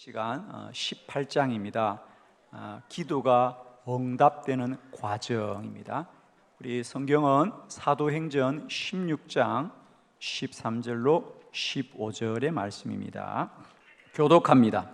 시간 18장입니다. 기도가 응답되는 과정입니다. 우리 성경은 사도행전 16장 13절로 15절의 말씀입니다. 교독합니다.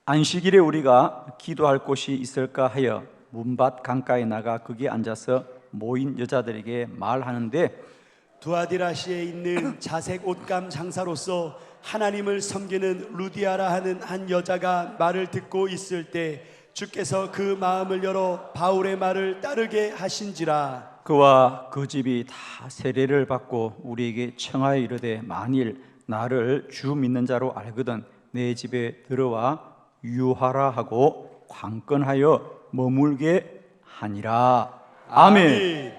안식일에 우리가 기도할 곳이 있을까 하여 문밭 강가에 나가 거기에 앉아서 모인 여자들에게 말하는데, 두아디라시에 있는 자색 옷감 장사로서 하나님을 섬기는 루디아라 하는 한 여자가 말을 듣고 있을 때 주께서 그 마음을 열어 바울의 말을 따르게 하신지라. 그와 그 집이 다 세례를 받고 우리에게 청하여 이르되, 만일 나를 주 믿는 자로 알거든 내 집에 들어와 유하라 하고 관건하여 머물게 하니라. 아멘.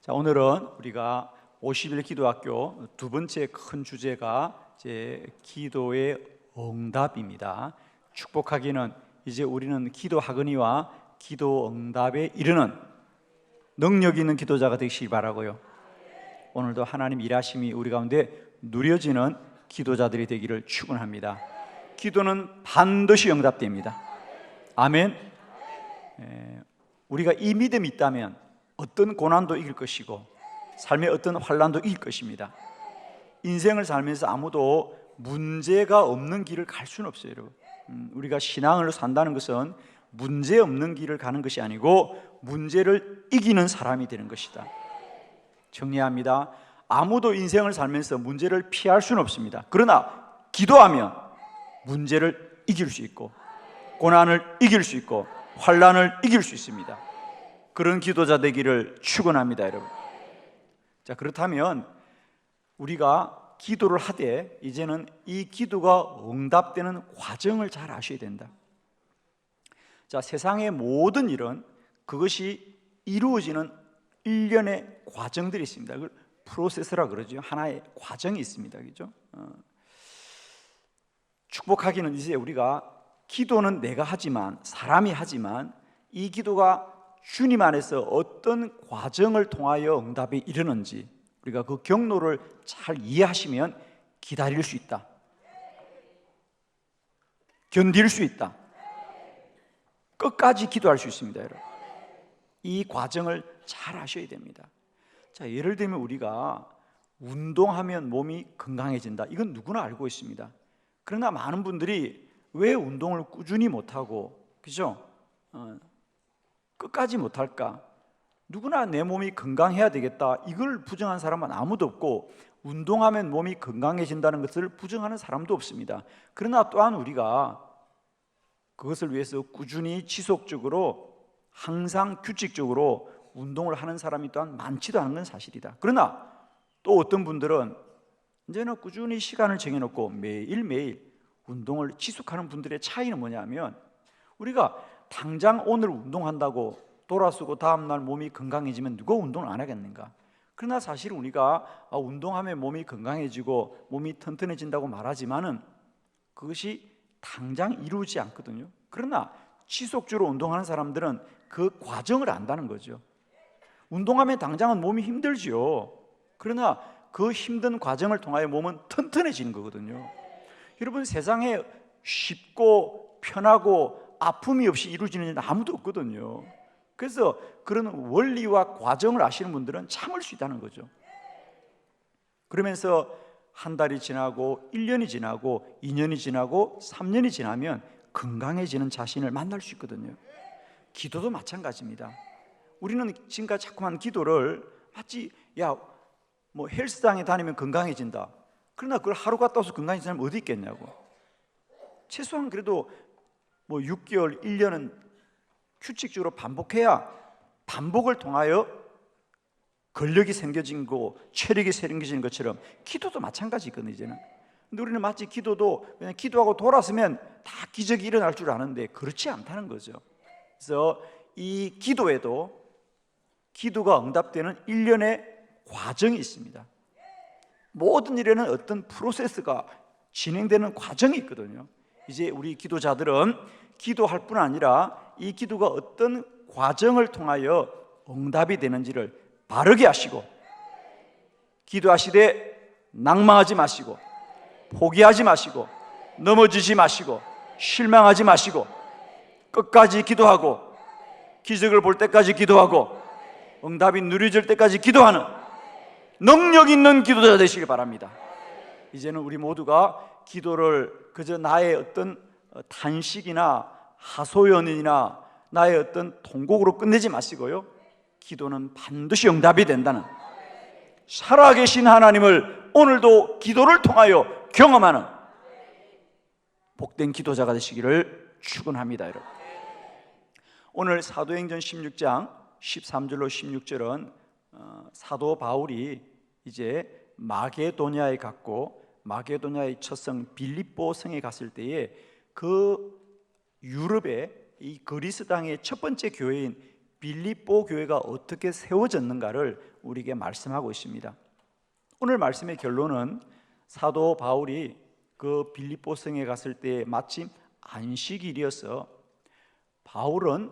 자, 오늘은 우리가 50일 기도학교 두 번째 큰 주제가 이제 기도의 응답입니다. 축복하기는 이제 우리는 기도하거니와 기도 응답에 이르는 능력 있는 기도자가 되시길 바라고요. 오늘도 하나님 일하심이 우리 가운데 누려지는 기도자들이 되기를 축원합니다. 기도는 반드시 응답됩니다. 아멘. 우리가 이 믿음이 있다면 어떤 고난도 이길 것이고 삶의 어떤 환난도 이길 것입니다. 인생을 살면서 아무도 문제가 없는 길을 갈 수는 없어요, 여러분. 우리가 신앙을 산다는 것은 문제 없는 길을 가는 것이 아니고 문제를 이기는 사람이 되는 것이다. 정리합니다. 아무도 인생을 살면서 문제를 피할 수는 없습니다. 그러나 기도하면 문제를 이길 수 있고 고난을 이길 수 있고 환난을 이길 수 있습니다. 그런 기도자 되기를 축원합니다, 여러분. 자, 그렇다면 우리가 기도를 하되 이제는 이 기도가 응답되는 과정을 잘 아셔야 된다. 자, 세상의 모든 일은 그것이 이루어지는 일련의 과정들이 있습니다. 그걸 프로세스라 그러죠. 하나의 과정이 있습니다. 그죠? 축복하기는 이제 우리가 기도는 내가 하지만, 사람이 하지만 이 기도가 주님 안에서 어떤 과정을 통하여 응답에 이르는지 우리가 그 경로를 잘 이해하시면 기다릴 수 있다, 견딜 수 있다, 끝까지 기도할 수 있습니다, 여러분. 이 과정을 잘 아셔야 됩니다. 자, 예를 들면 우리가 운동하면 몸이 건강해진다, 이건 누구나 알고 있습니다. 그러나 많은 분들이 왜 운동을 꾸준히 못하고, 그죠? 끝까지 못할까? 누구나 내 몸이 건강해야 되겠다, 이걸 부정한 사람은 아무도 없고, 운동하면 몸이 건강해진다는 것을 부정하는 사람도 없습니다. 그러나 또한 우리가 그것을 위해서 꾸준히 지속적으로 항상 규칙적으로 운동을 하는 사람이 또한 많지도 않은 건 사실이다. 그러나 또 어떤 분들은 이제는 꾸준히 시간을 정해놓고 매일매일 운동을 지속하는 분들의 차이는 뭐냐면, 우리가 당장 오늘 운동한다고 돌아서고 다음날 몸이 건강해지면 누가 운동을 안 하겠는가? 그러나 사실 우리가 운동하면 몸이 건강해지고 몸이 튼튼해진다고 말하지만은 그것이 당장 이루어지지 않거든요. 그러나 지속적으로 운동하는 사람들은 그 과정을 안다는 거죠. 운동하면 당장은 몸이 힘들지요. 그러나 그 힘든 과정을 통하여 몸은 튼튼해지는 거거든요. 여러분, 세상에 쉽고 편하고 아픔이 없이 이루어지는 일은 아무도 없거든요. 그래서 그런 원리와 과정을 아시는 분들은 참을 수 있다는 거죠. 그러면서 한 달이 지나고 1년이 지나고 2년이 지나고 3년이 지나면 건강해지는 자신을 만날 수 있거든요. 기도도 마찬가지입니다. 우리는 지금까지 자꾸만 기도를 마치 뭐 헬스장에 다니면 건강해진다, 그러나 그걸 하루 갔다 와서 건강해진 사람이 어디 있겠냐고. 최소한 그래도 뭐 6개월, 1년은 규칙적으로 반복해야 반복을 통하여 근력이 생겨진 거, 체력이 생겨진 것처럼 기도도 마찬가지거든요, 이제는. 근데 우리는 마치 기도도 그냥 기도하고 돌아서면 다 기적이 일어날 줄 아는데 그렇지 않다는 거죠. 그래서 이 기도에도 기도가 응답되는 일련의 과정이 있습니다. 모든 일에는 어떤 프로세스가 진행되는 과정이 있거든요. 이제 우리 기도자들은 기도할 뿐 아니라 이 기도가 어떤 과정을 통하여 응답이 되는지를 바르게 하시고, 기도하시되 낙망하지 마시고 포기하지 마시고 넘어지지 마시고 실망하지 마시고 끝까지 기도하고 기적을 볼 때까지 기도하고 응답이 누려질 때까지 기도하는 능력 있는 기도자 되시길 바랍니다. 이제는 우리 모두가 기도를 그저 나의 어떤 탄식이나 하소연이나 나의 어떤 통곡으로 끝내지 마시고요, 기도는 반드시 응답이 된다는, 살아계신 하나님을 오늘도 기도를 통하여 경험하는 복된 기도자가 되시기를 축원합니다. 여러분, 오늘 사도행전 16장 13절로 16절은 사도 바울이 이제 마게도냐에 갔고 마게도냐의 첫성 빌립보 성에 갔을 때에 그 유럽의 이 그리스 땅의 첫 번째 교회인 빌립보 교회가 어떻게 세워졌는가를 우리에게 말씀하고 있습니다. 오늘 말씀의 결론은 사도 바울이 그 빌립보 성에 갔을 때 마침 안식일이어서 바울은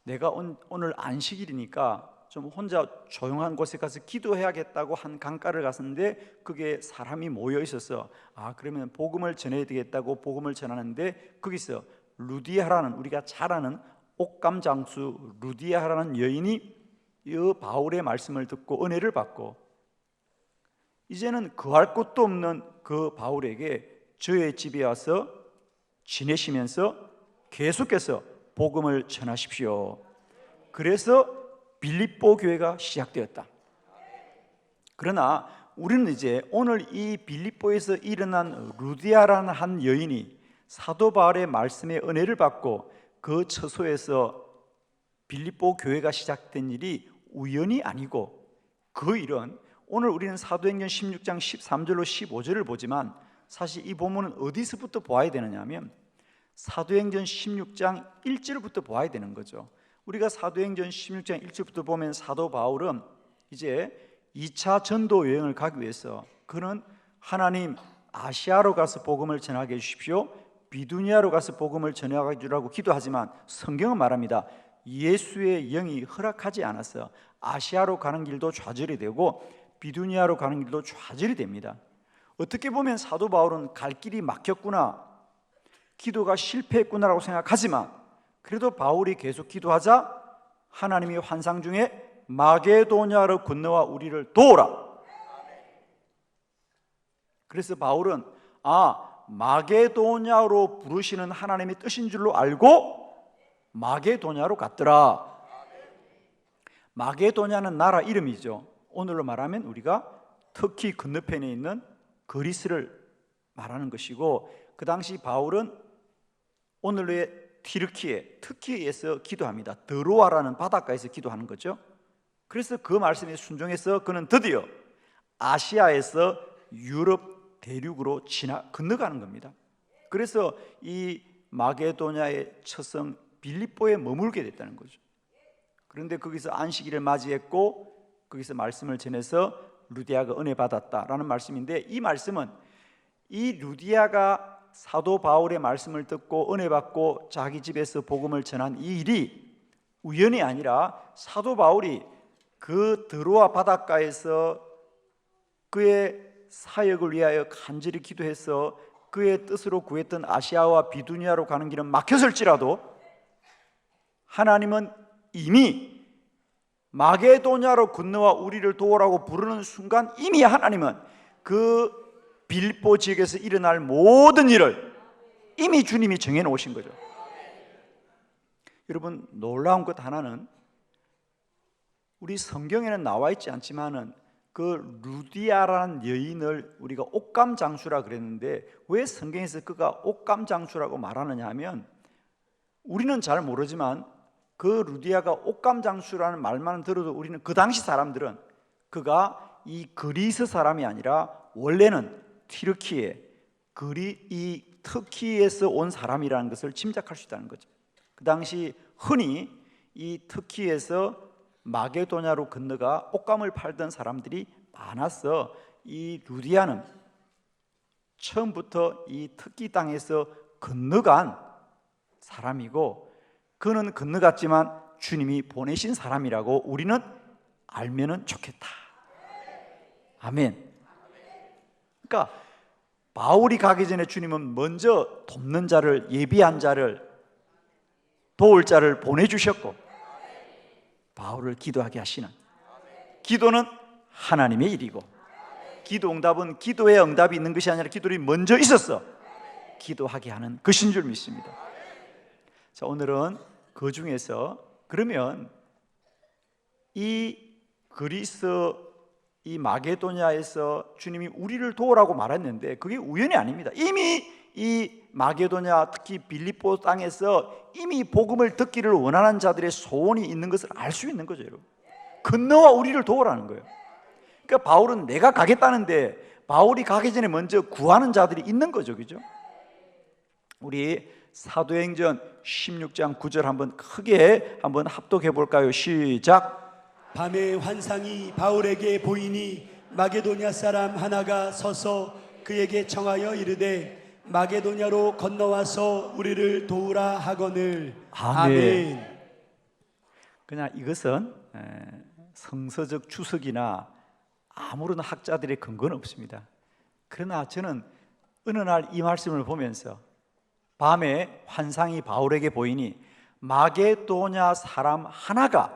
내가 오늘 안식일이니까 좀 혼자 조용한 곳에 가서 기도해야겠다고 한 강가를 갔는데 그게 사람이 모여 있어서 그러면 복음을 전해야 되겠다고 복음을 전하는데 거기서 루디아라는, 우리가 잘 아는 옥감 장수 루디아라는 여인이 이 바울의 말씀을 듣고 은혜를 받고 이제는 거할 곳도 없는 그 바울에게 저의 집에 와서 지내시면서 계속해서 복음을 전하십시오. 그래서 빌립보 교회가 시작되었다. 그러나 우리는 이제 오늘 이 빌립보에서 일어난 루디아라는 한 여인이 사도 바울의 말씀에 은혜를 받고 그 처소에서 빌립보 교회가 시작된 일이 우연이 아니고 그 일은 오늘 우리는 사도행전 16장 13절로 15절을 보지만 사실 이 본문은 어디서부터 보아야 되느냐 하면 사도행전 16장 1절부터 보아야 되는 거죠. 우리가 사도행전 16장 1절부터 보면 사도 바울은 이제 2차 전도 여행을 가기 위해서 그는 하나님 아시아로 가서 복음을 전하게 해주십시오, 비두니아로 가서 복음을 전하게 해주라고 기도하지만 성경은 말합니다. 예수의 영이 허락하지 않아서 아시아로 가는 길도 좌절이 되고 비두니아로 가는 길도 좌절이 됩니다. 어떻게 보면 사도 바울은 갈 길이 막혔구나, 기도가 실패했구나라고 생각하지만 그래도 바울이 계속 기도하자 하나님이 환상 중에 마게도냐로 건너와 우리를 도우라. 그래서 바울은 마게도냐로 부르시는 하나님의 뜻인 줄로 알고 마게도냐로 갔더라. 마게도냐는 나라 이름이죠. 오늘로 말하면 우리가 터키 건너편에 있는 그리스를 말하는 것이고 그 당시 바울은 오늘의 터키에서 기도합니다. 드로아라는 바닷가에서 기도하는 거죠. 그래서 그 말씀에 순종해서 그는 드디어 아시아에서 유럽 대륙으로 건너가는 겁니다. 그래서 이 마게도냐의 첫성 빌립보에 머물게 됐다는 거죠. 그런데 거기서 안식일을 맞이했고 거기서 말씀을 전해서 루디아가 은혜 받았다라는 말씀인데 이 말씀은 이 루디아가 사도 바울의 말씀을 듣고 은혜 받고 자기 집에서 복음을 전한 이 일이 우연이 아니라 사도 바울이 그 드로아 바닷가에서 그의 사역을 위하여 간절히 기도해서 그의 뜻으로 구했던 아시아와 비두니아로 가는 길은 막혔을지라도 하나님은 이미 마게도냐로 건너와 우리를 도우라고 부르는 순간 이미 하나님은 그 빌립보 지역에서 일어날 모든 일을 이미 주님이 정해놓으신 거죠. 여러분, 놀라운 것 하나는 우리 성경에는 나와 있지 않지만은 그 루디아라는 여인을 우리가 옥감장수라 그랬는데 왜 성경에서 그가 옥감장수라고 말하느냐 하면 우리는 잘 모르지만 그 루디아가 옥감장수라는 말만 들어도 우리는 그 당시 사람들은 그가 이 그리스 사람이 아니라 원래는 이 터키에서 온 사람이라는 것을 짐작할 수 있다는 거죠. 그 당시 흔히 이 터키에서 마게도냐로 건너가 옷감을 팔던 사람들이 많아서 이 루디아는 처음부터 이 터키 땅에서 건너간 사람이고 그는 건너갔지만 주님이 보내신 사람이라고 우리는 알면은 좋겠다. 아멘. 그러니까 바울이 가기 전에 주님은 먼저 돕는 자를, 예비한 자를, 도울 자를 보내주셨고 바울을 기도하게 하시는, 기도는 하나님의 일이고 기도 응답은 기도의 응답이 있는 것이 아니라 기도를 먼저 있었어 기도하게 하는 것인 줄 믿습니다. 자, 오늘은 그 중에서 그러면 이 그리스, 이 마게도냐에서 주님이 우리를 도우라고 말했는데 그게 우연이 아닙니다. 이미 이 마게도냐, 특히 빌립보 땅에서 이미 복음을 듣기를 원하는 자들의 소원이 있는 것을 알 수 있는 거죠, 여러분. 건너와 우리를 도우라는 거예요. 그러니까 바울은 내가 가겠다는데 바울이 가기 전에 먼저 구하는 자들이 있는 거죠, 그죠? 우리 사도행전 16장 9절 한번 크게 한번 합독해 볼까요? 시작. 밤에 환상이 바울에게 보이니 마게도냐 사람 하나가 서서 그에게 청하여 이르되 마게도냐로 건너와서 우리를 도우라 하거늘. 아멘. 그냥 이것은 성서적 추석이나 아무런 학자들의 근거는 없습니다. 그러나 저는 어느 날 이 말씀을 보면서 밤에 환상이 바울에게 보이니 마게도냐 사람 하나가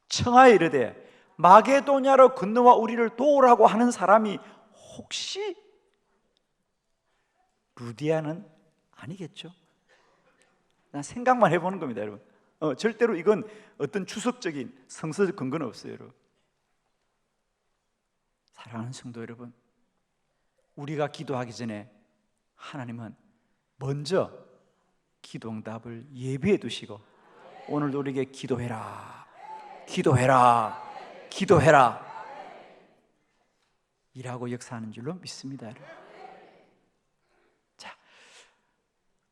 청하여 이르되 마게도냐로 건너와 우리를 도우라고 하는 사람이 혹시 루디아는 아니겠죠? 그냥 생각만 해보는 겁니다, 여러분. 절대로 이건 어떤 추석적인 성서적 근거는 없어요, 여러분. 사랑하는 성도 여러분, 우리가 기도하기 전에 하나님은 먼저 기도 응답을 예비해 두시고 오늘도 우리에게 기도해라, 기도해라, 기도해라 이라고 역사하는 줄로 믿습니다, 여러분. 자,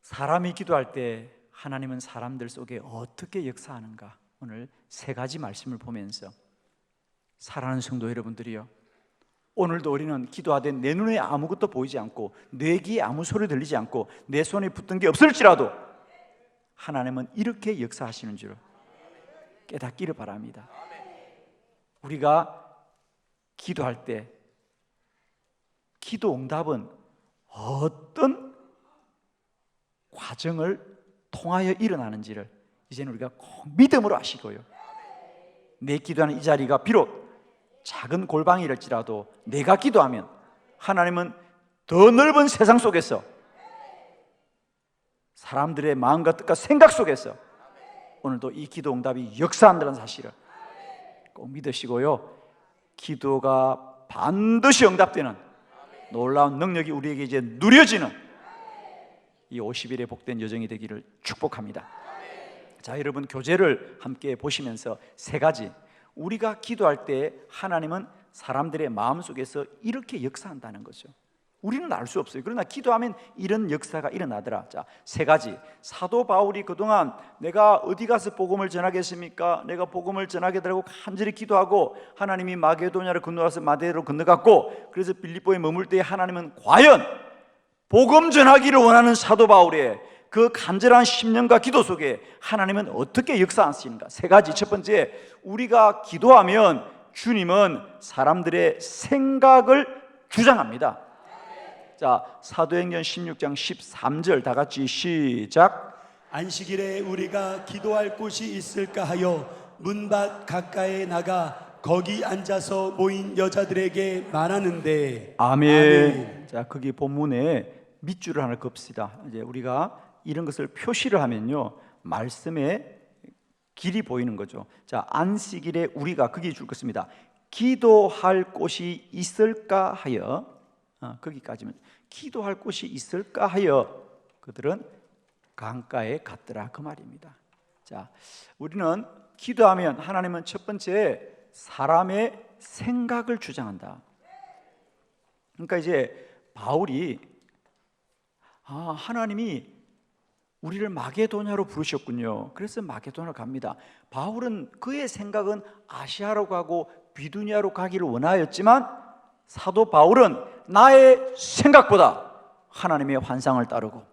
사람이 기도할 때 하나님은 사람들 속에 어떻게 역사하는가, 오늘 세 가지 말씀을 보면서 사랑하는 성도 여러분들이요, 오늘도 우리는 기도하되 내 눈에 아무것도 보이지 않고 내 귀에 아무 소리 들리지 않고 내 손에 붙은 게 없을지라도 하나님은 이렇게 역사하시는 줄 깨닫기를 바랍니다. 우리가 기도할 때 기도 응답은 어떤 과정을 통하여 일어나는지를 이제는 우리가 꼭 믿음으로 아시고요, 내 기도하는 이 자리가 비록 작은 골방이랄지라도 내가 기도하면 하나님은 더 넓은 세상 속에서 사람들의 마음과 뜻과 생각 속에서 오늘도 이 기도 응답이 역사한다는 사실을 꼭 믿으시고요, 기도가 반드시 응답되는 놀라운 능력이 우리에게 이제 누려지는 이 50일의 복된 여정이 되기를 축복합니다. 자, 여러분 교재를 함께 보시면서 세 가지, 우리가 기도할 때 하나님은 사람들의 마음속에서 이렇게 역사한다는 거죠. 우리는 알 수 없어요. 그러나 기도하면 이런 역사가 일어나더라. 자, 세 가지. 사도 바울이 그동안 내가 어디 가서 복음을 전하겠습니까? 내가 복음을 전하게 되라고 간절히 기도하고 하나님이 마게도냐를 건너와서 마데로 건너갔고, 그래서 빌립보에 머물 때 하나님은 과연 복음 전하기를 원하는 사도 바울의 그 간절한 심령과 기도 속에 하나님은 어떻게 역사하시는가? 세 가지. 첫 번째, 우리가 기도하면 주님은 사람들의 생각을 주장합니다. 자, 사도행전 16장 13절 다 같이 시작. 안식일에 우리가 기도할 곳이 있을까 하여 문밖 가까이에 나가 거기 앉아서 모인 여자들에게 말하는데. 아멘. 자, 거기 본문에 밑줄을 하나 긋읍시다. 이제 우리가 이런 것을 표시를 하면요, 말씀의 길이 보이는 거죠. 자, 안식일에 우리가 거기 줄 것입니다. 기도할 곳이 있을까 하여, 거기까지면 기도할 곳이 있을까 하여 그들은 강가에 갔더라, 그 말입니다. 자, 우리는 기도하면 하나님은 첫 번째 사람의 생각을 주장한다. 그러니까 이제 바울이 하나님이 우리를 마게도냐로 부르셨군요. 그래서 마게도냐로 갑니다. 바울은 그의 생각은 아시아로 가고 비두니아로 가기를 원하였지만 사도 바울은 나의 생각보다 하나님의 환상을 따르고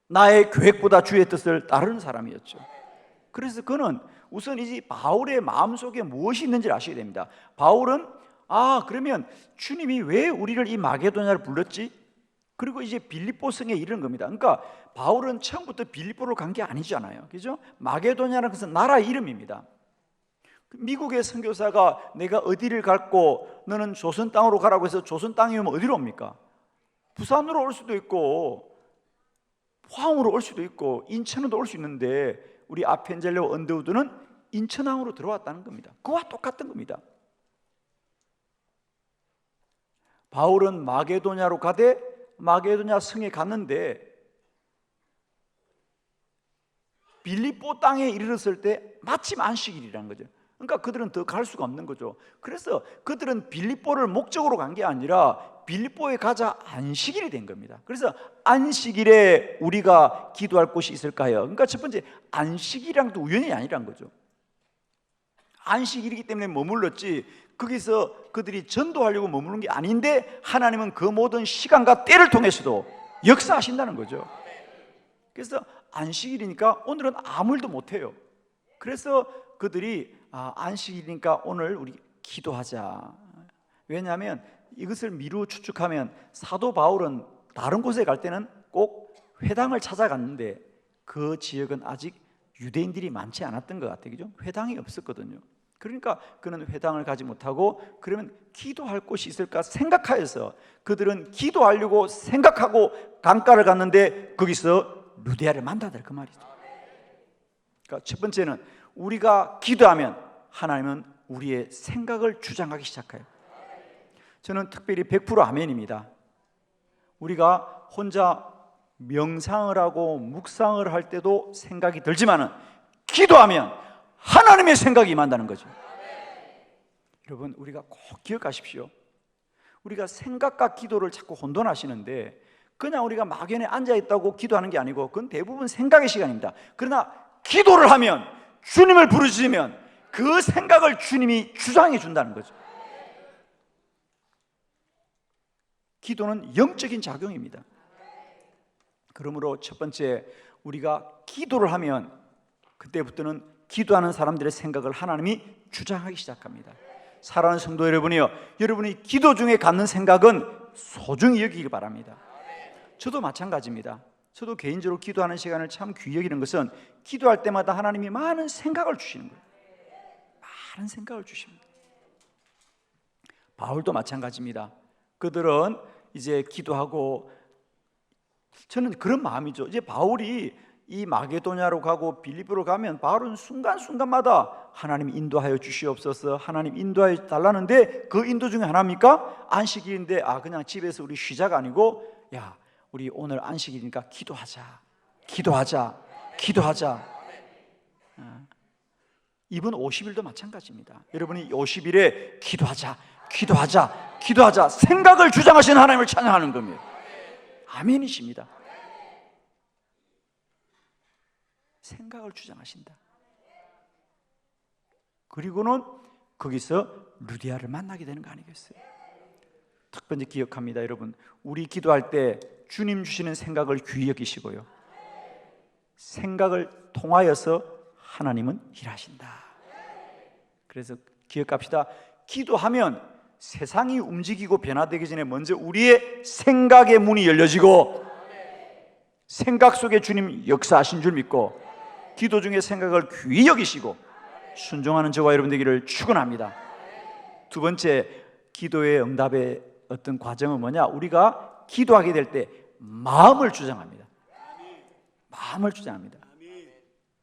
나의 계획보다 주의 뜻을 따르는 사람이었죠. 그래서 그는 우선 이 바울의 마음속에 무엇이 있는지를 아셔야 됩니다. 바울은 아, 그러면 주님이 왜 우리를 이 마게도냐를 불렀지? 그리고 이제 빌립보 성에 이르는 겁니다. 그러니까 바울은 처음부터 빌립보를 간 게 아니잖아요. 그죠? 마게도냐는 것은 나라 이름입니다. 미국의 선교사가 내가 어디를 갈고 너는 조선 땅으로 가라고 해서 조선 땅이면 어디로 옵니까? 부산으로 올 수도 있고 포항으로 올 수도 있고 인천으로 올 수 있는데 우리 아펜젤레와 언더우드는 인천항으로 들어왔다는 겁니다. 그와 똑같은 겁니다. 바울은 마게도냐로 가되 마게도냐 성에 갔는데 빌립보 땅에 이르렀을 때 마침 안식일이라는 거죠. 그러니까 그들은 더 갈 수가 없는 거죠. 그래서 그들은 빌립보를 목적으로 간 게 아니라 빌립보에 가자 안식일이 된 겁니다. 그래서 안식일에 우리가 기도할 곳이 있을까요? 그러니까 첫 번째 안식일이랑도 우연이 아니란 거죠. 안식일이기 때문에 머물렀지 거기서 그들이 전도하려고 머무는 게 아닌데 하나님은 그 모든 시간과 때를 통해서도 역사하신다는 거죠. 그래서 안식일이니까 오늘은 아무 일도 못해요. 그래서 그들이 안식일이니까 오늘 우리 기도하자. 왜냐하면 이것을 미루 추측하면 사도 바울은 다른 곳에 갈 때는 꼭 회당을 찾아갔는데 그 지역은 아직 유대인들이 많지 않았던 것 같아요. 그죠? 회당이 없었거든요. 그러니까 그는 회당을 가지 못하고 그러면 기도할 곳이 있을까 생각하여서 그들은 기도하려고 생각하고 강가를 갔는데 거기서 루디아를 만나더라 그 말이죠. 그러니까 첫 번째는 우리가 기도하면 하나님은 우리의 생각을 주장하기 시작해요. 저는 특별히 100% 아멘입니다. 우리가 혼자 명상을 하고 묵상을 할 때도 생각이 들지만은 기도하면 하나님의 생각이 임한다는 거죠. 여러분 우리가 꼭 기억하십시오. 우리가 생각과 기도를 자꾸 혼돈하시는데 그냥 우리가 막연히 앉아있다고 기도하는 게 아니고 그건 대부분 생각의 시간입니다. 그러나 기도를 하면 주님을 부르시면 그 생각을 주님이 주장해 준다는 거죠. 기도는 영적인 작용입니다. 그러므로 첫 번째 우리가 기도를 하면 그때부터는 기도하는 사람들의 생각을 하나님이 주장하기 시작합니다. 사랑하는 성도 여러분이요, 여러분이 기도 중에 갖는 생각은 소중히 여기길 바랍니다. 저도 마찬가지입니다. 저도 개인적으로 기도하는 시간을 참 귀히 여기는 것은 기도할 때마다 하나님이 많은 생각을 주시는 거예요. 많은 생각을 주십니다. 바울도 마찬가지입니다. 그들은 이제 기도하고 저는 그런 마음이죠. 이제 바울이 이 마게도냐로 가고 빌립보로 가면 바울은 순간순간마다 하나님 인도하여 주시옵소서, 하나님 인도하여 달라는데 그 인도 중에 하나입니까? 안식일인데 그냥 집에서 우리 쉬자가 아니고 야 우리 오늘 안식일이니까 기도하자. 이번 50일도 마찬가지입니다. 여러분이 50일에 기도하자 생각을 주장하시는 하나님을 찬양하는 겁니다. 아멘이십니다. 생각을 주장하신다. 그리고는 거기서 루디아를 만나게 되는 거 아니겠어요? 첫 번째 기억합니다. 여러분 우리 기도할 때 주님 주시는 생각을 귀히 여기시고요, 생각을 통하여서 하나님은 일하신다. 그래서 기억합시다. 기도하면 세상이 움직이고 변화되기 전에 먼저 우리의 생각의 문이 열려지고 생각 속에 주님 역사하신 줄 믿고 기도 중에 생각을 귀히 여기시고 순종하는 저와 여러분 되기를 축원합니다. 두 번째 기도의 응답의 어떤 과정은 뭐냐? 우리가 기도하게 될 때 마음을 주장합니다.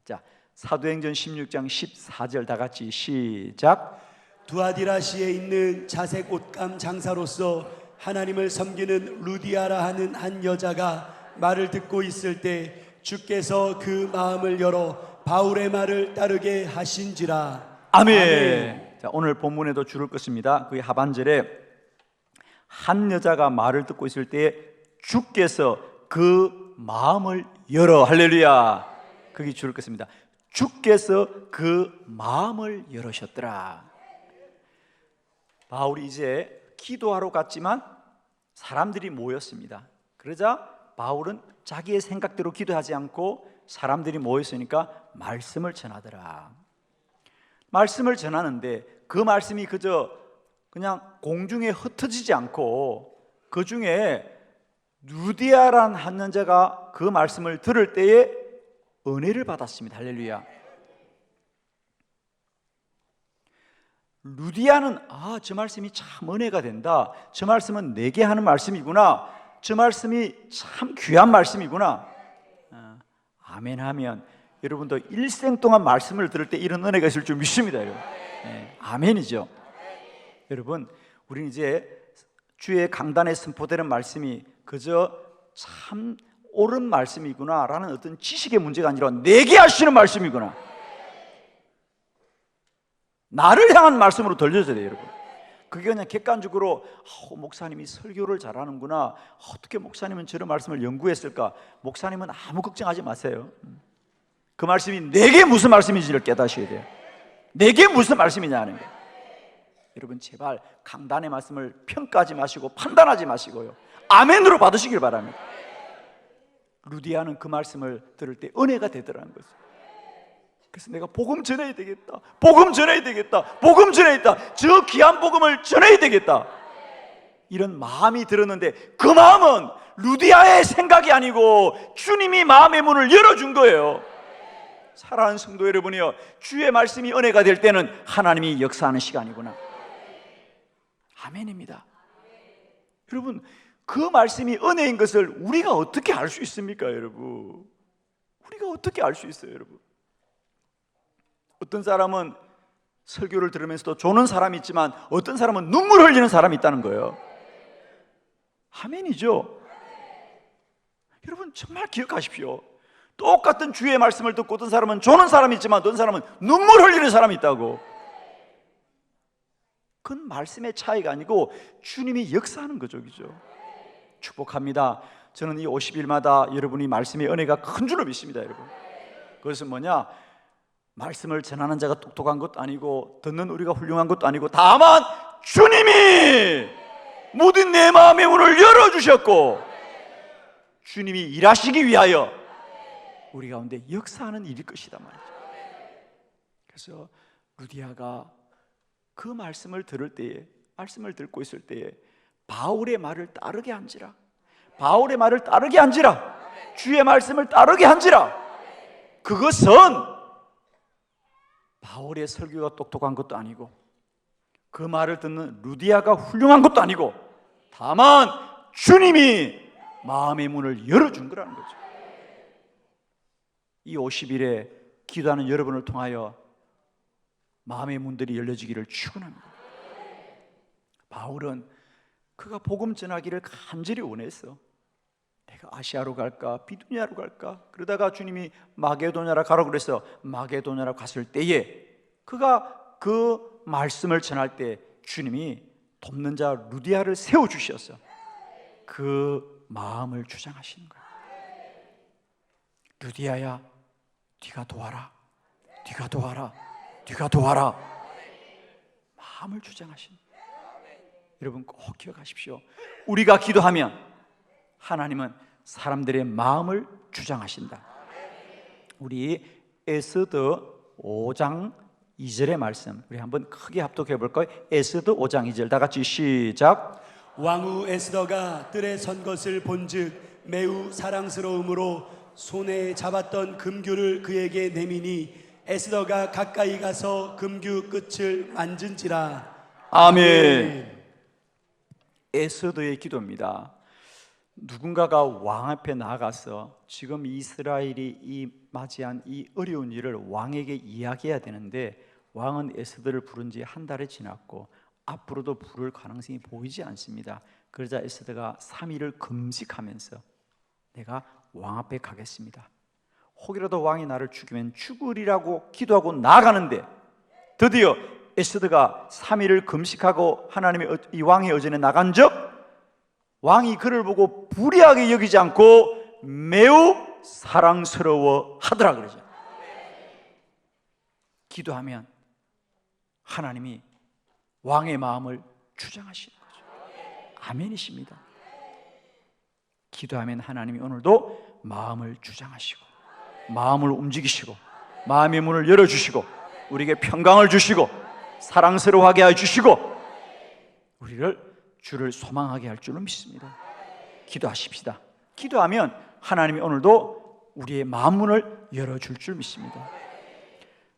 자, 사도행전 16장 14절 다 같이 시작. 두아디라시에 있는 자색 옷감 장사로서 하나님을 섬기는 루디아라 하는 한 여자가 말을 듣고 있을 때 주께서 그 마음을 열어 바울의 말을 따르게 하신지라. 아멘. 자, 오늘 본문에도 줄을 긋습니다. 그 하반절에 한 여자가 말을 듣고 있을 때 주께서 그 마음을 열어, 할렐루야. 거기 줄을 긋습니다. 주께서 그 마음을 열으셨더라. 바울이 이제 기도하러 갔지만 사람들이 모였습니다. 그러자 바울은 자기의 생각대로 기도하지 않고 사람들이 모였으니까 말씀을 전하더라. 말씀을 전하는데 그 말씀이 그저 그냥 공중에 흩어지지 않고 그 중에 루디아란 한 여자가 그 말씀을 들을 때에 은혜를 받았습니다. 할렐루야. 루디아는 저 말씀이 참 은혜가 된다. 저 말씀은 내게 하는 말씀이구나. 저 말씀이 참 귀한 말씀이구나. 아멘 하면 여러분도 일생 동안 말씀을 들을 때 이런 은혜가 있을 줄 믿습니다. 여러분. 아멘이죠. 여러분, 우리는 이제 주의 강단에 선포되는 말씀이 그저 참 옳은 말씀이구나 라는 어떤 지식의 문제가 아니라 내게 하시는 말씀이구나, 나를 향한 말씀으로 들려져야 돼요. 여러분, 그게 그냥 객관적으로 목사님이 설교를 잘하는구나, 어떻게 목사님은 저런 말씀을 연구했을까, 목사님은 아무 걱정하지 마세요. 그 말씀이 내게 무슨 말씀인지를 깨닫으셔야 돼요. 내게 무슨 말씀이냐는 거예요. 여러분, 제발 강단의 말씀을 평가하지 마시고 판단하지 마시고요, 아멘으로 받으시길 바랍니다. 루디아는 그 말씀을 들을 때 은혜가 되더라는 거죠. 그래서 내가 복음 전해야 되겠다, 복음 전해야 되겠다, 복음 전해야 되겠다, 저 귀한 복음을 전해야 되겠다, 이런 마음이 들었는데 그 마음은 루디아의 생각이 아니고 주님이 마음의 문을 열어준 거예요. 사랑하는 성도 여러분이요, 주의 말씀이 은혜가 될 때는 하나님이 역사하는 시간이구나. 아멘입니다. 여러분, 그 말씀이 은혜인 것을 우리가 어떻게 알 수 있습니까? 여러분, 우리가 어떻게 알 수 있어요? 여러분, 어떤 사람은 설교를 들으면서도 조는 사람이 있지만 어떤 사람은 눈물 흘리는 사람이 있다는 거예요. 아멘이죠. 여러분, 정말 기억하십시오. 똑같은 주의 말씀을 듣고 어떤 사람은 조는 사람이 있지만 어떤 사람은 눈물 흘리는 사람이 있다고. 그건 말씀의 차이가 아니고 주님이 역사하는 거죠. 그죠? 축복합니다. 저는 이 50일마다 여러분이 말씀의 은혜가 큰 줄로 믿습니다. 여러분, 그것은 뭐냐, 말씀을 전하는 자가 똑똑한 것도 아니고 듣는 우리가 훌륭한 것도 아니고, 다만 주님이 모든 내 마음의 문을 열어주셨고 주님이 일하시기 위하여 우리 가운데 역사하는 일일 것이다 말이죠. 그래서 루디아가 그 말씀을 들을 때에, 말씀을 듣고 있을 때에 바울의 말을 따르게 한지라, 바울의 말을 따르게 한지라, 주의 말씀을 따르게 한지라, 그것은 바울의 설교가 똑똑한 것도 아니고 그 말을 듣는 루디아가 훌륭한 것도 아니고, 다만 주님이 마음의 문을 열어준 거라는 거죠. 이 50일에 기도하는 여러분을 통하여 마음의 문들이 열려지기를 축원합니다. 바울은 그가 복음 전하기를 간절히 원했어. 내가 아시아로 갈까 비두니아로 갈까, 그러다가 주님이 마게도냐라 가라고 그래서 마게도냐라 갔을 때에 그가 그 말씀을 전할 때 주님이 돕는 자 루디아를 세워주셨어. 그 마음을 주장하시는 거야. 루디아야, 네가 도와라, 네가 도와라, 네가 도와라. 마음을 주장하신. 여러분 꼭 기억하십시오. 우리가 기도하면 하나님은 사람들의 마음을 주장하신다. 우리 에스더 5장 2절의 말씀 우리 한번 크게 합독해 볼까요? 에스더 5장 2절 다 같이 시작. 왕후 에스더가 뜰에 선 것을 본즉 매우 사랑스러움으로 손에 잡았던 금규를 그에게 내미니 에스더가 가까이 가서 금규 끝을 만진지라. 아멘. 에스더의 기도입니다. 누군가가 왕 앞에 나가서 지금 이스라엘이 맞이한 이 어려운 일을 왕에게 이야기해야 되는데, 왕은 에스더를 부른 지 한 달이 지났고 앞으로도 부를 가능성이 보이지 않습니다. 그러자 에스더가 3일을 금식하면서 내가 왕 앞에 가겠습니다, 혹이라도 왕이 나를 죽이면 죽으리라고 기도하고 나아가는데, 드디어 에스더가 3일을 금식하고 하나님의 이 왕의 의전에 나간 적, 왕이 그를 보고 불의하게 여기지 않고 매우 사랑스러워 하더라 그러죠. 기도하면 하나님이 왕의 마음을 주장하시는 거죠. 아멘이십니다. 기도하면 하나님이 오늘도 마음을 주장하시고 마음을 움직이시고 마음의 문을 열어주시고 우리에게 평강을 주시고 사랑스러워하게 해주시고 주를 소망하게 할 줄로 믿습니다. 기도하십시다. 기도하면 하나님이 오늘도 우리의 마음문을 열어줄 줄 믿습니다.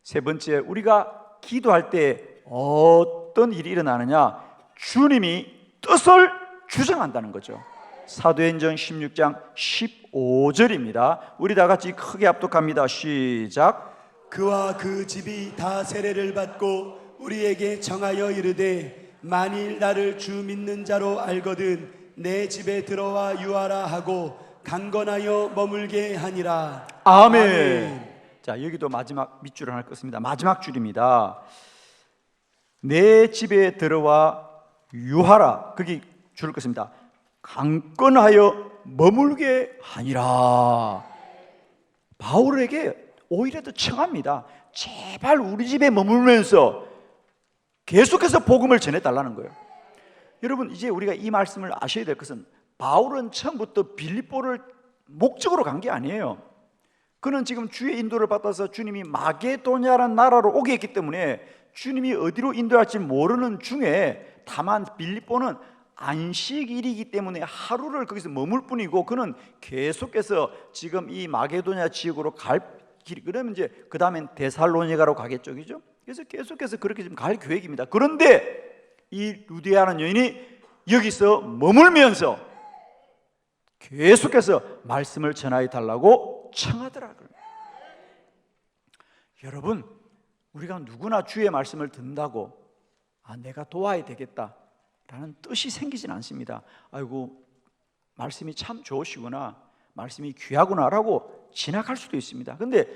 세 번째, 우리가 기도할 때 어떤 일이 일어나느냐? 주님이 뜻을 주장한다는 거죠. 사도행전 16장 15절입니다. 우리 다 같이 크게 합독합니다. 시작. 그와 그 집이 다 세례를 받고 우리에게 정하여 이르되 만일 나를 주 믿는 자로 알거든 내 집에 들어와 유하라 하고 강건하여 머물게 하니라. 아멘. 자, 여기도 마지막 밑줄을 하나 긋습니다. 마지막 줄입니다. 내 집에 들어와 유하라. 거기 줄을 긋습니다. 강건하여 머물게 하니라. 바울에게 오히려 더 청합니다. 제발 우리 집에 머물면서 계속해서 복음을 전해달라는 거예요. 여러분, 이제 우리가 이 말씀을 아셔야 될 것은 바울은 처음부터 빌립보를 목적으로 간 게 아니에요. 그는 지금 주의 인도를 받아서 주님이 마게도냐라는 나라로 오게 했기 때문에 주님이 어디로 인도할지 모르는 중에, 다만 빌립보는 안식일이기 때문에 하루를 거기서 머물 뿐이고, 그는 계속해서 지금 이 마게도냐 지역으로 갈 길, 그러면 이제 그 다음엔 데살로니가로 가겠죠, 그죠? 그래서 계속해서 그렇게 지금 갈 계획입니다. 그런데 이 루디아라는 여인이 여기서 머물면서 계속해서 말씀을 전하여 달라고 청하더라고요. 여러분, 우리가 누구나 주의 말씀을 듣는다고 내가 도와야 되겠다 라는 뜻이 생기진 않습니다. 아이고, 말씀이 참 좋으시구나, 말씀이 귀하구나 라고 지나갈 수도 있습니다. 근데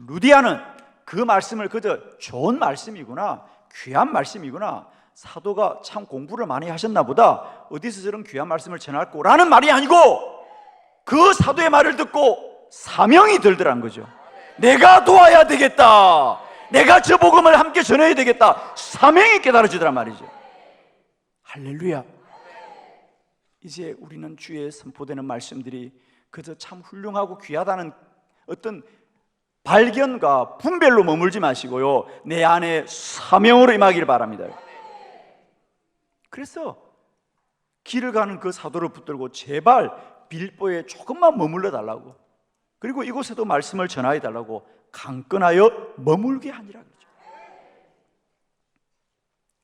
루디아는 그 말씀을 그저 좋은 말씀이구나, 귀한 말씀이구나, 사도가 참 공부를 많이 하셨나 보다, 어디서 저런 귀한 말씀을 전할 거라는 말이 아니고 그 사도의 말을 듣고 사명이 들더란 거죠. 내가 도와야 되겠다, 내가 저 복음을 함께 전해야 되겠다, 사명이 깨달아지더란 말이죠. 할렐루야. 이제 우리는 주의 선포되는 말씀들이 그저 참 훌륭하고 귀하다는 어떤 발견과 분별로 머물지 마시고요, 내 안에 사명으로 임하기를 바랍니다. 그래서 길을 가는 그 사도를 붙들고 제발 빌보에 조금만 머물러 달라고, 그리고 이곳에도 말씀을 전하여 달라고 강건하여 머물게 하니라 그러죠.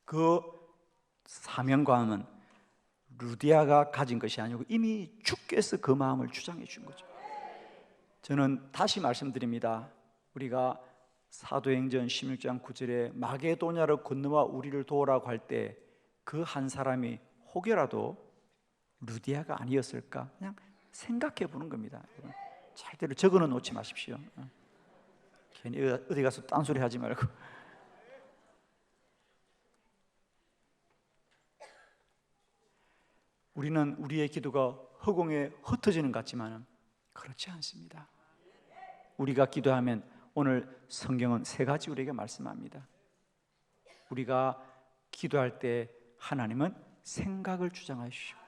그 사명감은 루디아가 가진 것이 아니고 이미 주께서 그 마음을 주장해 준 거죠. 저는 다시 말씀드립니다. 우리가 사도행전 16장 9절에 마게도냐를 건너와 우리를 도우라고 할 때 그 한 사람이 혹여라도 루디아가 아니었을까 그냥 생각해 보는 겁니다. 절대로 적어는 놓지 마십시오. 괜히 어디 가서 딴소리 하지 말고. 우리는 우리의 기도가 허공에 흩어지는 것 같지만 그렇지 않습니다. 우리가 기도하면 오늘 성경은 세 가지 우리에게 말씀합니다. 우리가 기도할 때 하나님은 생각을 주장하여 주시고,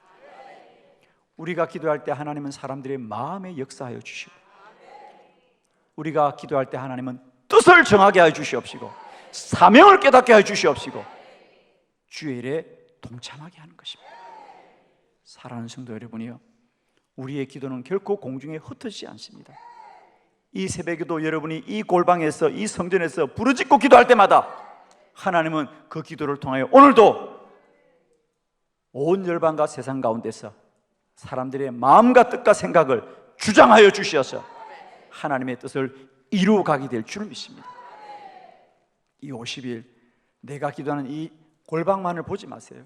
우리가 기도할 때 하나님은 사람들의 마음에 역사하여 주시고, 우리가 기도할 때 하나님은 뜻을 정하게 하여 주시옵시고, 사명을 깨닫게 하여 주시옵시고, 주의 일에 동참하게 하는 것입니다. 사랑하는 성도 여러분이요, 우리의 기도는 결코 공중에 흩어지지 않습니다. 이 새벽에도 여러분이 이 골방에서, 이 성전에서 부르짖고 기도할 때마다 하나님은 그 기도를 통하여 오늘도 온 열방과 세상 가운데서 사람들의 마음과 뜻과 생각을 주장하여 주셔서 하나님의 뜻을 이루어가게 될 줄 믿습니다. 이 50일 내가 기도하는 이 골방만을 보지 마세요.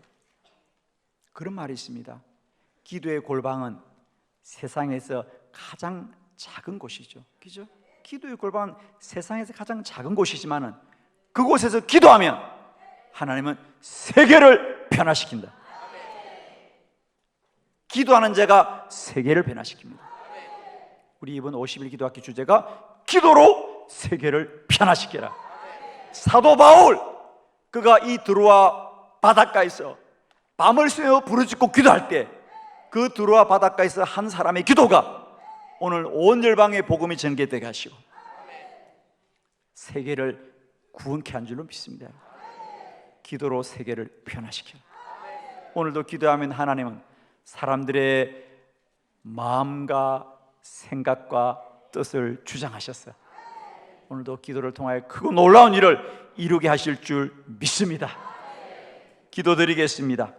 그런 말이 있습니다. 기도의 골방은 세상에서 가장 작은 곳이죠. 그죠? 기도의 골방은 세상에서 가장 작은 곳이지만은 그곳에서 기도하면 하나님은 세계를 변화시킨다. 기도하는 자가 세계를 변화시킵니다. 우리 이번 50일 기도학기 주제가 기도로 세계를 변화시켜라. 사도 바울, 그가 이 드로아 바닷가에서 밤을 새워 부르짖고 기도할 때 그 드로아 바닷가에서 한 사람의 기도가 오늘 온 열방의 복음이 전개되게 하시고 세계를 구원케 한 줄로 믿습니다. 기도로 세계를 변화시켜. 오늘도 기도하면 하나님은 사람들의 마음과 생각과 뜻을 주장하셨어요. 오늘도 기도를 통하여 크고 놀라운 일을 이루게 하실 줄 믿습니다. 기도드리겠습니다.